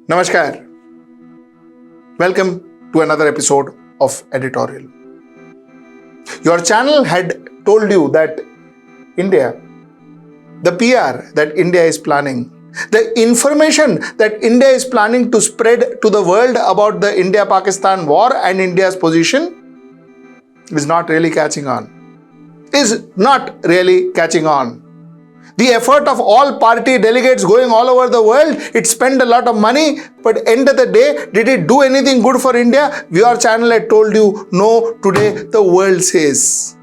Namaskar. Welcome to another episode of Editorial. Your channel had told you that India, the PR that India is planning, the information that India is planning to spread to the world about the India-Pakistan war and India's position is not really catching on. The effort of all party delegates going all over the world, it spent a lot of money, but end of the day, did it do anything good for India? Your channel had told you, no, today the world says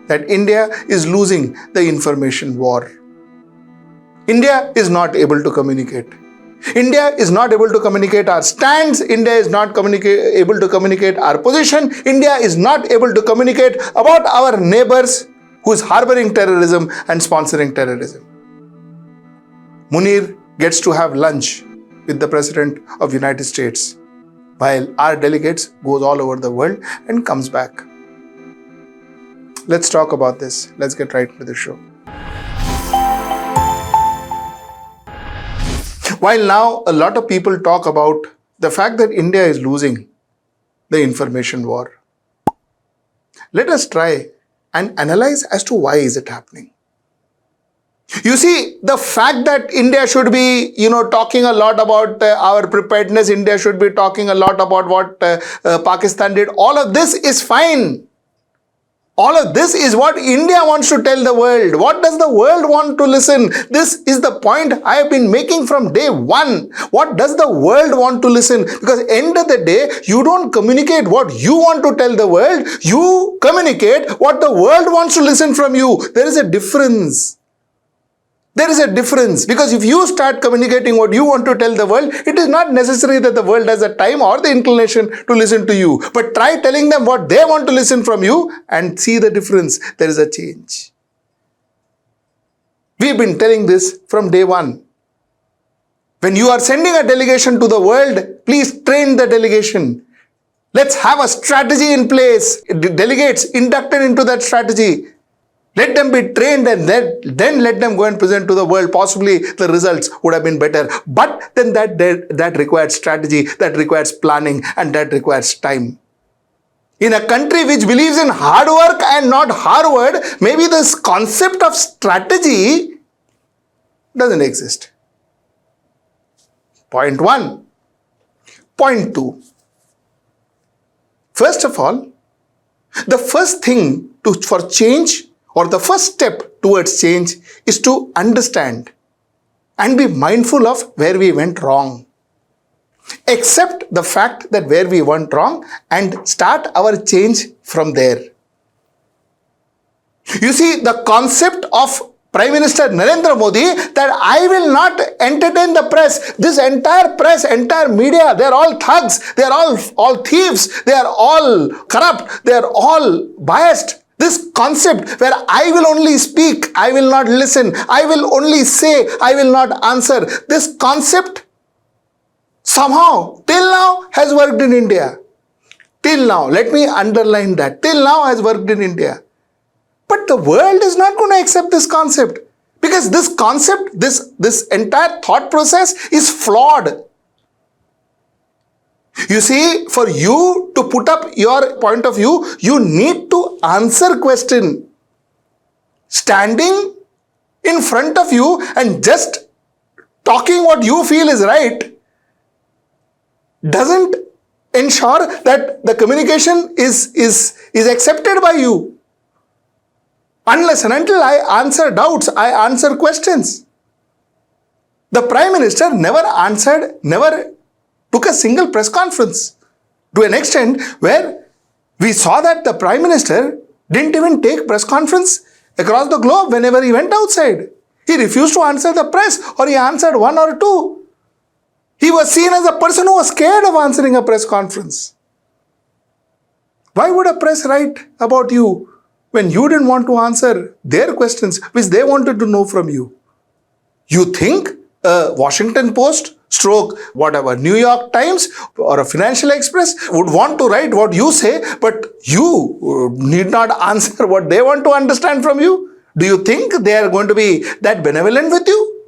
that India is losing the information war. India is not able to communicate. India is not able to communicate our stands. India is not able to communicate our position. India is not able to communicate about our neighbors who is harboring terrorism and sponsoring terrorism. Munir gets to have lunch with the President of the United States, while our delegates goes all over the world and comes back. Let's talk about this. Let's get right into the show. While now a lot of people talk about the fact that India is losing the information war, let us try and analyze as to why is it happening. You see, the fact that India should be, talking a lot about our preparedness, India should be talking a lot about what Pakistan did, all of this is fine. All of this is what India wants to tell the world. What does the world want to listen? This is the point I have been making from day one. What does the world want to listen? Because end of the day, you don't communicate what you want to tell the world. You communicate what the world wants to listen from you. There is a difference. There is a difference, because if you start communicating what you want to tell the world, it is not necessary that the world has the time or the inclination to listen to you. But try telling them what they want to listen from you and see the difference. There is a change. We've been telling this from day one. When you are sending a delegation to the world, please train the delegation. Let's have a strategy in place. Delegates inducted into that strategy. Let them be trained and then let them go and present to the world. Possibly the results would have been better. But then that requires strategy, that requires planning, and that requires time. In a country which believes in hard work and not Harvard, maybe this concept of strategy doesn't exist. Point one. Point two. First of all, the first thing for change, or the first step towards change, is to understand and be mindful of where we went wrong. Accept the fact that where we went wrong and start our change from there. You see, the concept of Prime Minister Narendra Modi that I will not entertain the press, this entire press, entire media, they are all thugs, they are all thieves, they are all corrupt, they are all biased. This concept where I will only speak, I will not listen, I will only say, I will not answer. This concept somehow till now has worked in India. Till now, let me underline that. Till now has worked in India. But the world is not going to accept this concept, because this concept, this entire thought process is flawed. You see, for you to put up your point of view, you need to answer question. Standing in front of you and just talking what you feel is right doesn't ensure that the communication is accepted by you. Unless and until I answer doubts, I answer questions. The Prime Minister never took a single press conference, to an extent where we saw that the Prime Minister didn't even take press conference across the globe whenever he went outside. He refused to answer the press, or he answered one or two. He was seen as a person who was scared of answering a press conference. Why would a press write about you when you didn't want to answer their questions which they wanted to know from you? You think a Washington Post New York Times or a Financial Express would want to write what you say, but you need not answer what they want to understand from you? Do you think they are going to be that benevolent with you?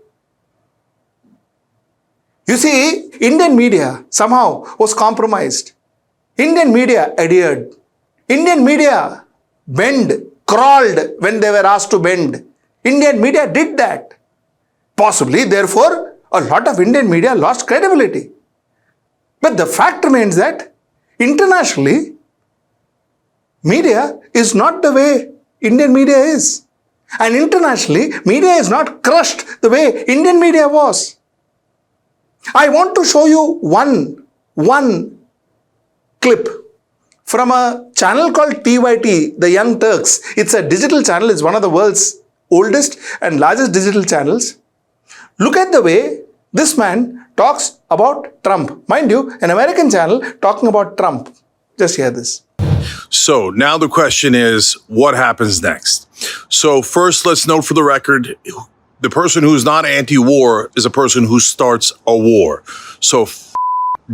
You see, Indian media somehow was compromised. Indian media adhered. Indian media crawled when they were asked to bend. Indian media did that. Possibly, therefore, a lot of Indian media lost credibility. But the fact remains that internationally, media is not the way Indian media is. And internationally, media is not crushed the way Indian media was. I want to show you one clip from a channel called TYT, the Young Turks. It's a digital channel. It's one of the world's oldest and largest digital channels. Look at the way this man talks about Trump. Mind you, an American channel talking about Trump. Just hear this. So now the question is, what happens next? So first, let's note for the record, the person who's not anti-war is a person who starts a war. So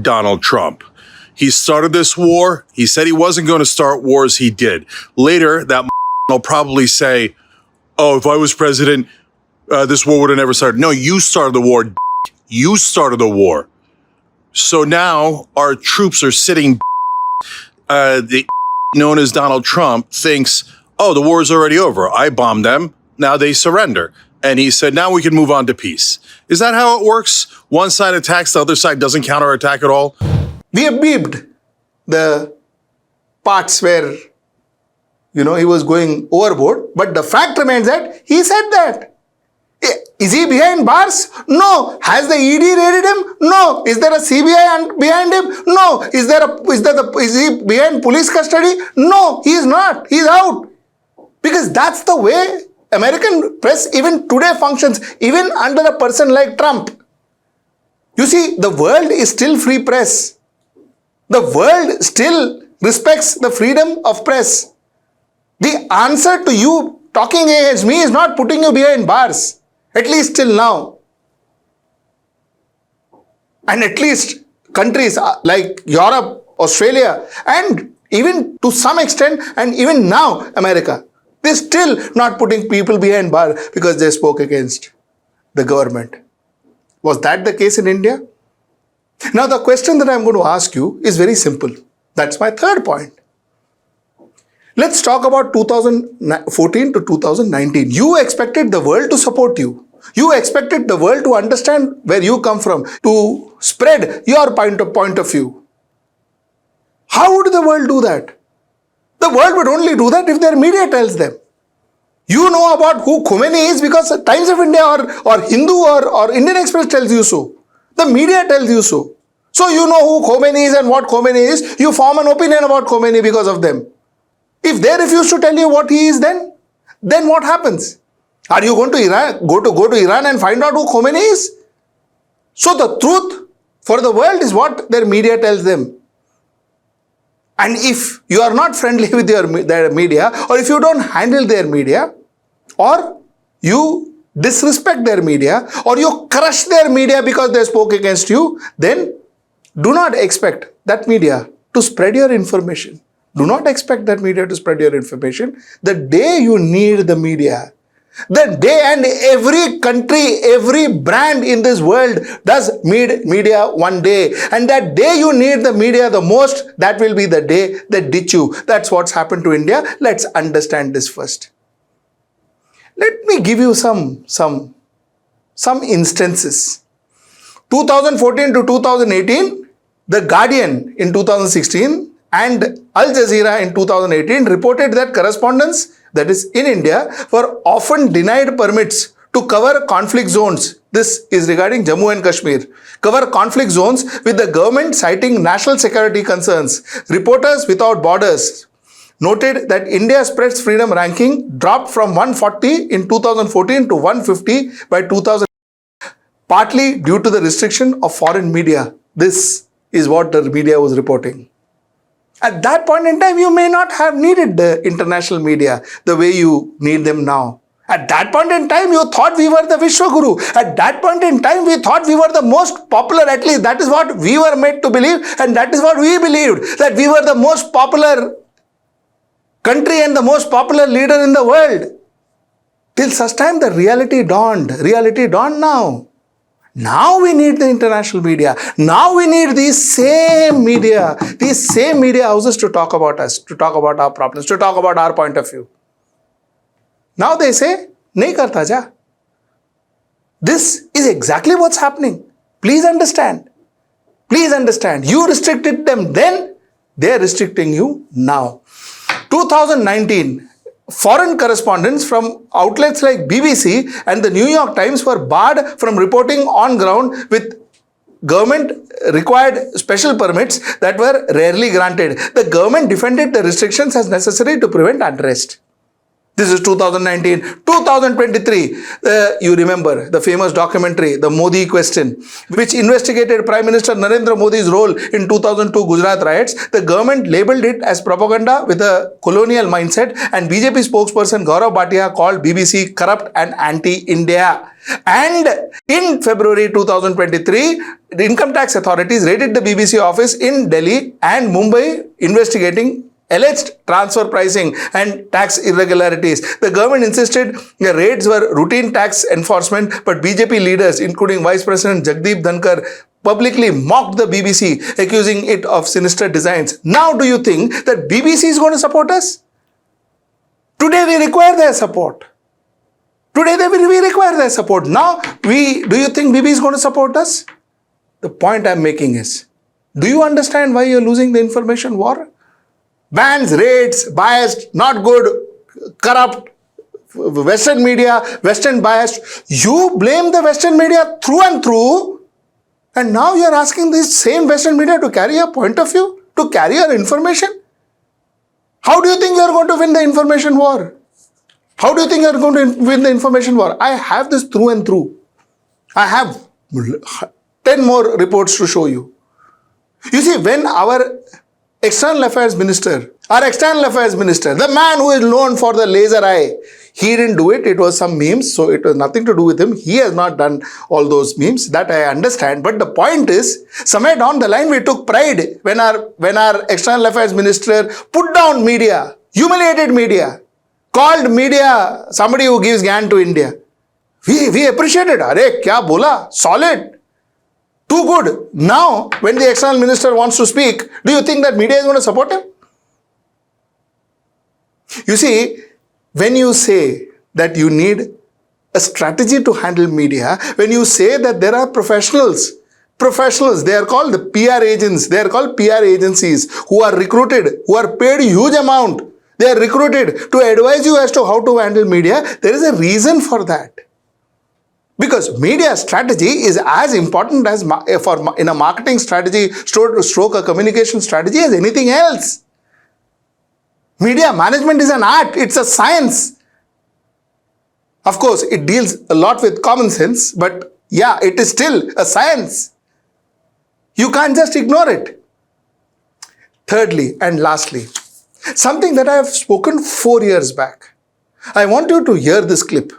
Donald Trump. He started this war. He said he wasn't going to start wars. He did. Later, that will probably say, oh, if I was president, this war would have never started. No, you started the war. You started the war. So now our troops are sitting. The known as Donald Trump thinks, oh, the war is already over. I bombed them. Now they surrender. And he said, now we can move on to peace. Is that how it works? One side attacks, the other side doesn't counterattack at all? We have beeped the parts where, he was going overboard. But the fact remains that he said that. Is he behind bars? No. Has the ED raided him? No. Is there a CBI behind him? No. Is he behind police custody? No, he is not. He is out. Because that's the way American press even today functions, even under a person like Trump. You see, the world is still free press. The world still respects the freedom of press. The answer to you talking against me is not putting you behind bars. At least till now. And at least countries like Europe, Australia, and even to some extent, and even now, America, they're still not putting people behind bar because they spoke against the government. Was that the case in India? Now, the question that I'm going to ask you is very simple. That's my third point. Let's talk about 2014 to 2019. You expected the world to support you. You expected the world to understand where you come from, to spread your point of view. How would the world do that? The world would only do that if their media tells them. You know about who Khomeini is because Times of India or Hindu or Indian Express tells you so. The media tells you so. So you know who Khomeini is and what Khomeini is. You form an opinion about Khomeini because of them. If they refuse to tell you what he is, then what happens? Are you going to Iran, go to Iran and find out who Khomeini is? So the truth for the world is what their media tells them. And if you are not friendly with their media, or if you don't handle their media, or you disrespect their media, or you crush their media because they spoke against you, then do not expect that media to spread your information. Do not expect that media to spread your information. The day you need the media, the day, and every country, every brand in this world does need media one day. And that day you need the media the most, that will be the day they ditch you. That's what's happened to India. Let's understand this first. Let me give you some instances. 2014 to 2018, The Guardian in 2016 and Al Jazeera in 2018 reported that correspondents, that is in India, were often denied permits to cover conflict zones. This is regarding Jammu and Kashmir. Cover conflict zones with the government citing national security concerns. Reporters Without Borders noted that India's press freedom ranking dropped from 140 in 2014 to 150 by 2000, partly due to the restriction of foreign media. This is what the media was reporting. At that point in time, you may not have needed the international media the way you need them now. At that point in time, you thought we were the Vishwaguru. At that point in time, we thought we were the most popular, at least that is what we were made to believe, and that is what we believed, that we were the most popular country and the most popular leader in the world. Till such time the reality dawned. Reality dawned now. Now we need the international media. Now we need these same media houses to talk about us, to talk about our problems, to talk about our point of view. Now they say, nahi karta ja. This is exactly what's happening. Please understand. Please understand. You restricted them then, they're restricting you now. 2019, foreign correspondents from outlets like BBC and the New York Times were barred from reporting on ground with government required special permits that were rarely granted. The government defended the restrictions as necessary to prevent unrest. This is 2019. 2023, you remember the famous documentary, The Modi Question, which investigated Prime Minister Narendra Modi's role in 2002 Gujarat riots. The government labelled it as propaganda with a colonial mindset, and BJP spokesperson Gaurav Bhatia called BBC corrupt and anti-India. And in February 2023, the income tax authorities raided the BBC office in Delhi and Mumbai, investigating alleged transfer pricing and tax irregularities. The government insisted the raids were routine tax enforcement, but BJP leaders, including Vice President Jagdeep Dhankar, publicly mocked the BBC, accusing it of sinister designs. Now do you think that BBC is going to support us? Today we require their support. Today we require their support. Now, do you think BBC is going to support us? The point I'm making is, do you understand why you're losing the information war? Bans, raids, biased, not good, corrupt, Western media, Western biased. You blame the Western media through and through, and now you're asking this same Western media to carry a point of view, to carry your information. How do you think you're going to win the information war? How do you think you're going to win the information war? I have this through and through. I have 10 more reports to show you. You see, when our External Affairs Minister, the man who is known for the laser eye, he didn't do it. It was some memes, so it was nothing to do with him. He has not done all those memes. That I understand. But the point is, somewhere down the line, we took pride when our External Affairs Minister put down media, humiliated media, called media somebody who gives GAN to India. We appreciated. Arey, kya bola? Solid. Too good. Now, when the external minister wants to speak, do you think that media is going to support him? You see, when you say that you need a strategy to handle media, when you say that there are professionals, they are called the PR agents, they are called PR agencies who are recruited, who are paid huge amount, they are recruited to advise you as to how to handle media, there is a reason for that. Because media strategy is as important as in a marketing strategy, stroke a communication strategy as anything else. Media management is an art, it's a science. Of course, it deals a lot with common sense, but yeah, it is still a science. You can't just ignore it. Thirdly and lastly, something that I have spoken 4 years back. I want you to hear this clip.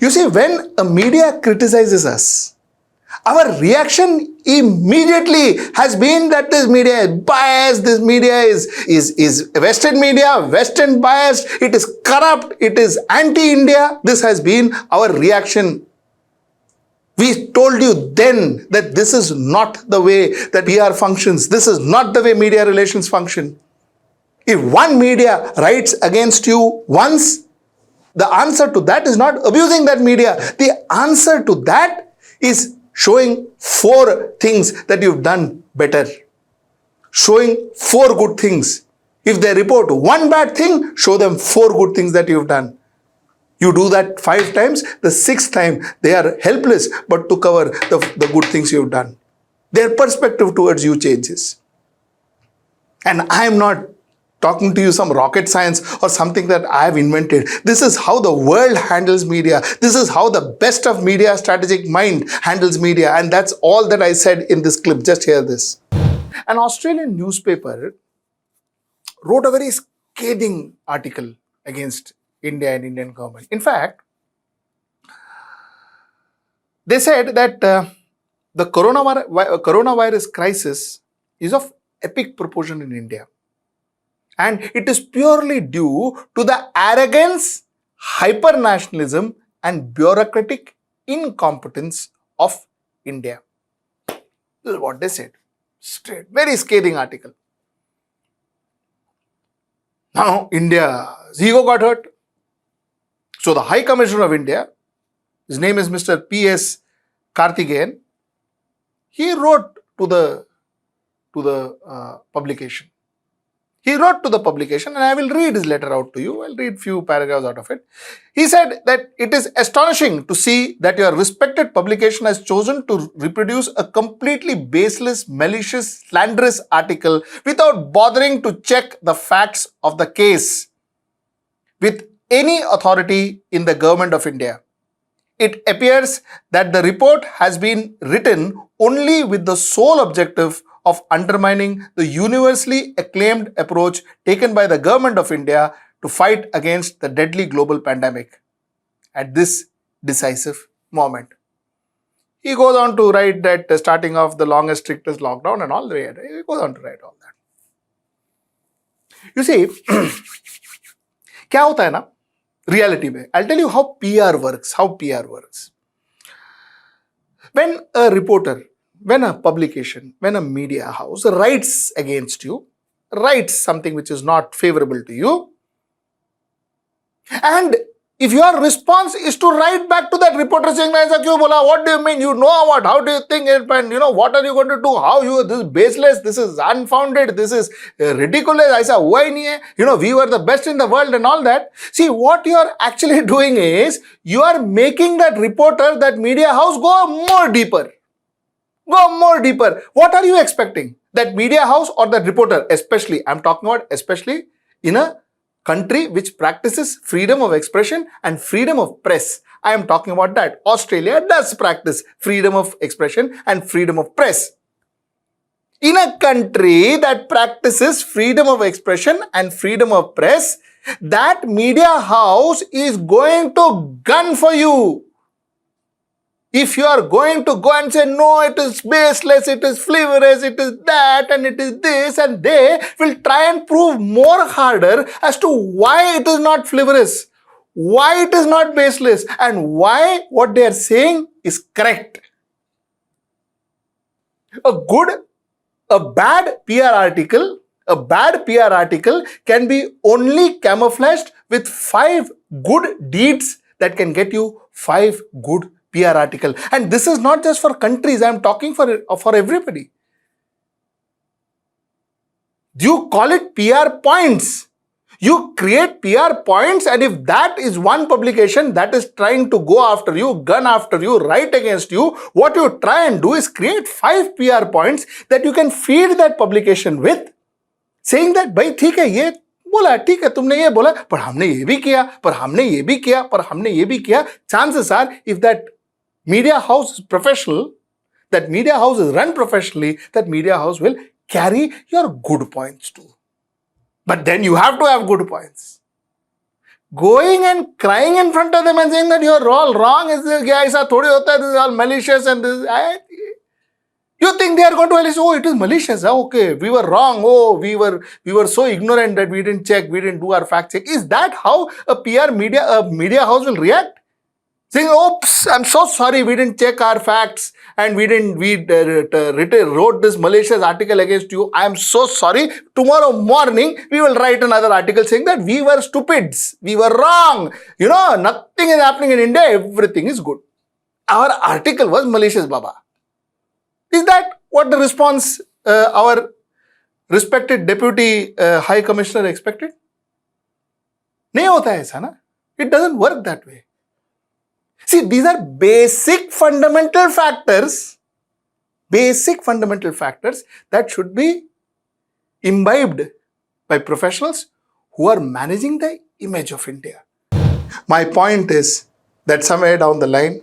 You see, when a media criticizes us, our reaction immediately has been that this media is biased, this media is Western media, Western biased, it is corrupt, it is anti-India. This has been our reaction. We told you then that this is not the way that PR functions. This is not the way media relations function. If one media writes against you once, the answer to that is not abusing that media. The answer to that is showing 4 things that you've done better. Showing 4 good things. If they report 1 bad thing, show them 4 good things that you've done. You do that 5 times, the 6th time they are helpless but to cover the good things you've done. Their perspective towards you changes. And I am not talking to you some rocket science or something that I have invented. This is how the world handles media. This is how the best of media strategic mind handles media. And that's all that I said in this clip. Just hear this. An Australian newspaper wrote a very scathing article against India and Indian government. In fact, they said that the coronavirus crisis is of epic proportion in India. And it is purely due to the arrogance, hyper-nationalism and bureaucratic incompetence of India. This is what they said. Straight, very scathing article. Now, India's ego got hurt. So the High Commissioner of India, his name is Mr. P.S. Karthikeyan, he wrote to the publication. He wrote to the publication, and I will read his letter out to you. I'll read few paragraphs out of it. He said that it is astonishing to see that your respected publication has chosen to reproduce a completely baseless, malicious, slanderous article without bothering to check the facts of the case with any authority in the government of India. It appears that the report has been written only with the sole objective of undermining the universally acclaimed approach taken by the government of India to fight against the deadly global pandemic at this decisive moment. He goes on to write that starting off the longest, strictest lockdown and all, he goes on to write all that. You see, क्या होता है ना reality में? I'll tell you how PR works. When a reporter, when a publication, when a media house writes against you, writes something which is not favorable to you, and if your response is to write back to that reporter saying, what do you mean? You know what? How do you think it? And what are you going to do? This is baseless, this is unfounded, this is ridiculous. Aisa hua hi nahi hai. We were the best in the world and all that. See, what you are actually doing is, you are making that reporter, that media house go more deeper. What are you expecting? That media house or that reporter, especially, I'm talking about especially in a country which practices freedom of expression and freedom of press. I am talking about that. Australia does practice freedom of expression and freedom of press. In a country that practices freedom of expression and freedom of press, that media house is going to gun for you. If you are going to go and say, no, it is baseless, it is frivolous, it is that, and it is this, and they will try and prove more harder as to why it is not frivolous, why it is not baseless, and why what they are saying is correct. A bad PR article can be only camouflaged with 5 good deeds that can get you 5 good PR article. And this is not just for countries, I am talking for everybody. You call it PR points. You create PR points, and if that is one publication that is trying to go after you, gun after you, write against you, what you try and do is create 5 PR points that you can feed that publication with, saying that, bhai, theek hai, ye बोला, ठीक है, तुमने ये बोला, पर हमने ये भी किया, पर हमने ये भी किया, पर हमने ये भी किया. Chances are, if that media house is professional, that media house is run professionally, that media house will carry your good points too. But then you have to have good points. Going and crying in front of them and saying that you are all wrong, is this is all malicious and this. You think they are going to tell us, oh, it is malicious. Okay, we were wrong. Oh, we were so ignorant that we didn't check, we didn't do our fact check. Is that how a media house will react? Saying, oops, I'm so sorry, we didn't check our facts and we wrote this malicious article against you. I am so sorry. Tomorrow morning, we will write another article saying that we were stupids. We were wrong. Nothing is happening in India. Everything is good. Our article was malicious, Baba. Is that what the response our respected Deputy High Commissioner expected? Nahi hota hai aisa na. It doesn't work that way. See, these are basic fundamental factors that should be imbibed by professionals who are managing the image of India. My point is that somewhere down the line,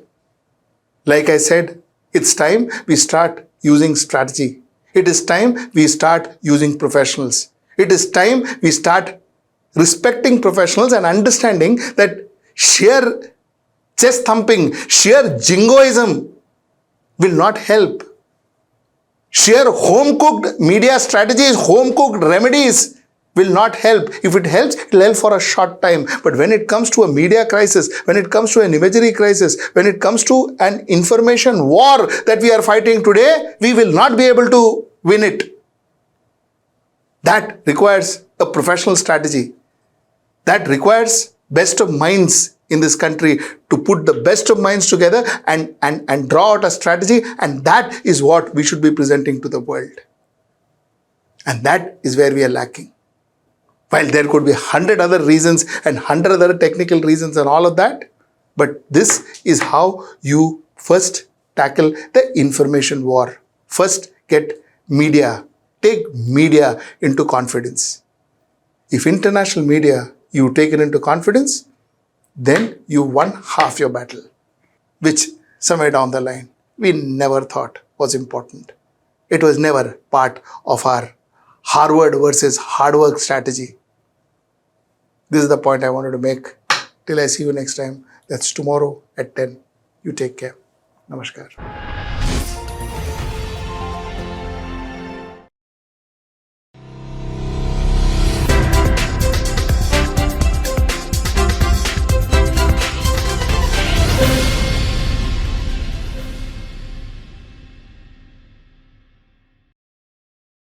like I said, it's time we start using strategy. It is time we start using professionals. It is time we start respecting professionals and understanding that sheer chest thumping, sheer jingoism will not help. Sheer home-cooked media strategies, home-cooked remedies will not help. If it helps, it will help for a short time. But when it comes to a media crisis, when it comes to an imagery crisis, when it comes to an information war that we are fighting today, we will not be able to win it. That requires a professional strategy. That requires best of minds in this country to put the best of minds together and draw out a strategy. And that is what we should be presenting to the world. And that is where we are lacking. While there could be 100 other reasons and 100 other technical reasons and all of that, but this is how you first tackle the information war. First get media, take media into confidence. If international media, you take it into confidence, then you won half your battle, which somewhere down the line, we never thought was important. It was never part of our Harvard versus hard work strategy. This is the point I wanted to make. Till I see you next time. That's tomorrow at 10. You take care. Namaskar.